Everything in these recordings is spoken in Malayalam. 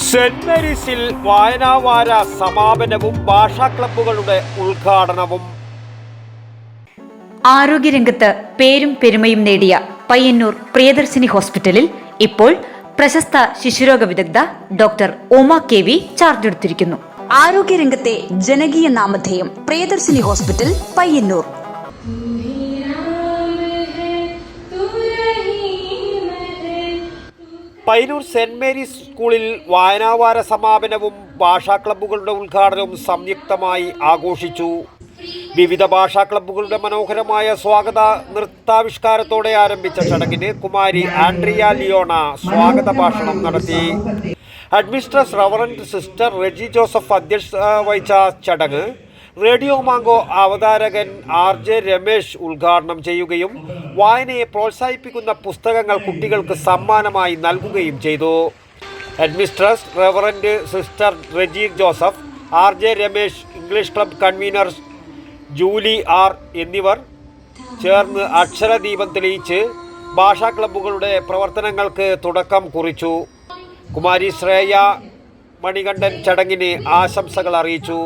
സെന്റ് മേരീസിൽ വായനാവാര സമാപനവും ഭാഷാ ക്ലബ്ബുകളുടെ ഉദ്ഘാടനവും. ആരോഗ്യരംഗത്ത് പേരും പെരുമയും നേടിയ പയ്യന്നൂർ പ്രിയദർശിനി ഹോസ്പിറ്റലിൽ ഇപ്പോൾ പ്രശസ്ത ശിശുരോഗ വിദഗ്ധ ഡോക്ടർ ഉമ KV ചാർജ് എടുത്തിരിക്കുന്നു. ആരോഗ്യരംഗത്തെ ജനകീയ നാമധേയം Priyadarshini hospital Payyannur. Payyannur saint Mary's സ്കൂളിൽ വായനാവാര സമാപനവും ഭാഷാ ക്ലബ്ബുകളുടെ ഉദ്ഘാടനവും സംയുക്തമായി ആഘോഷിച്ചു. വിവിധ ഭാഷാ ക്ലബ്ബുകളുടെ മനോഹരമായ സ്വാഗത നൃത്താവിഷ്കാരത്തോടെ ആരംഭിച്ച ചടങ്ങിന് കുമാരി ആൻഡ്രിയ ലിയോണ സ്വാഗത ഭാഷണം നടത്തി. Administrator reverend sister Reji Joseph അധ്യക്ഷത വഹിച്ച ചടങ്ങ് റേഡിയോ മാംഗോ അവതാരകൻ RJ രമേശ് ഉദ്ഘാടനം ചെയ്യുകയും വായനയെ പ്രോത്സാഹിപ്പിക്കുന്ന പുസ്തകങ്ങൾ കുട്ടികൾക്ക് സമ്മാനമായി നൽകുകയും ചെയ്തു. Administrator reverend sister Reji Joseph, RJ Ramesh, English club convener Julie R എന്നിവർ ചേർന്ന് അക്ഷരദീപം തെളിയിച്ച് ഭാഷാ ക്ലബ്ബുകളുടെ പ്രവർത്തനങ്ങൾക്ക് തുടക്കം കുറിച്ചു. കുമാരി ശ്രേയ മണികണ്ഠൻ ചടങ്ങിന് ആശംസകൾ അറിയിച്ചു.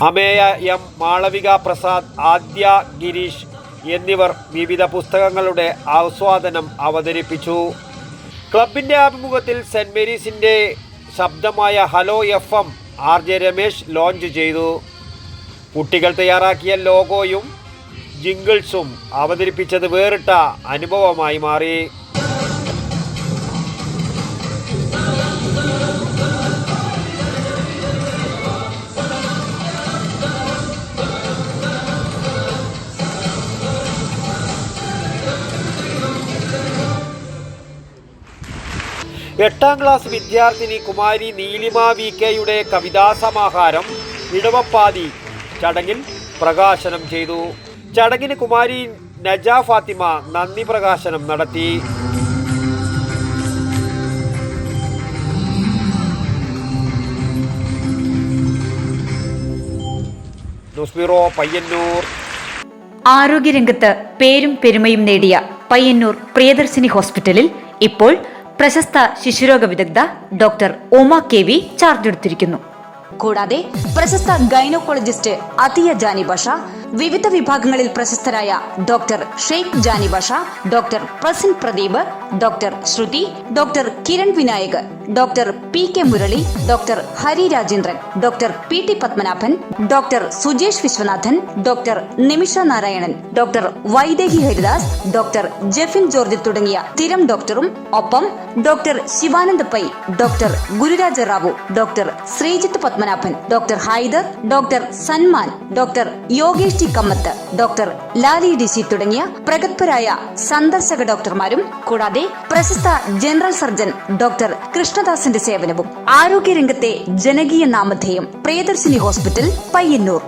അമേയ M, മാളവിക പ്രസാദ്, ആദ്യ ഗിരീഷ് എന്നിവർ വിവിധ പുസ്തകങ്ങളുടെ ആസ്വാദനം അവതരിപ്പിച്ചു. ക്ലബിൻ്റെ ആഭിമുഖ്യത്തിൽ സെന്റ് മേരീസിൻ്റെ ശബ്ദമായ hello FM RJ Ramesh launch ചെയ്തു. കുട്ടികൾ തയ്യാറാക്കിയ ലോഗോയും ജിംഗിൾസും അവതരിപ്പിച്ചത് വേറിട്ട അനുഭവമായി മാറി. എട്ടാം ക്ലാസ് വിദ്യാർത്ഥിനി കുമാരി നീലിമ VK കവിതാസമാഹാരം ഇടവപ്പാതി ചടങ്ങിൽ പ്രകാശനം ചെയ്തു. ചടങ്ങിന് കുമാരി നജ ഫാത്തിമ നന്ദി പ്രകാശനം നടത്തി. News bureau, Payyannur. ആരോഗ്യരംഗത്ത് പേരും പെരുമയും നേടിയ പയ്യന്നൂർ പ്രിയദർശിനി ഹോസ്പിറ്റലിൽ ഇപ്പോൾ പ്രശസ്ത ശിശുരോഗ വിദഗ്ധ ഡോക്ടർ ഉമ KV ചാർജ് എടുത്തിരിക്കുന്നു. കൂടാതെ പ്രശസ്ത ഗൈനക്കോളജിസ്റ്റ് അതിയ ജാനി ബഷ, വിവിധ വിഭാഗങ്ങളിൽ പ്രശസ്തരായ doctor Sheikh Jani Basha, doctor Prasin Pradeep, doctor Shruthi, doctor Kiran Vinayak, doctor PK Murali, doctor Hari Rajendran, doctor PT Padmanabhan, doctor Sujesh Viswanathan, doctor Nimisha Narayanan, doctor Vaidehi Haridas, doctor Jefin George തുടങ്ങിയ സ്ഥിരം ഡോക്ടറും ഒപ്പം doctor Shivanand Pai, doctor Gururaja Rao, doctor Sreejith Padmanabhan, doctor Haider, doctor Sanman, doctor Yogesh T Kamath, doctor Lali DC തുടങ്ങിയ പ്രഗത്ഭരായ സന്ദർശക ഡോക്ടർമാരും കൂടാതെ പ്രശസ്ത ജനറൽ സർജൻ ഡോക്ടർ കൃഷ്ണദാസിന്റെ സേവനവും. ആരോഗ്യരംഗത്തെ ജനകീയ നാമധേയം പ്രിയദർശിനി ഹോസ്പിറ്റൽ പയ്യന്നൂർ.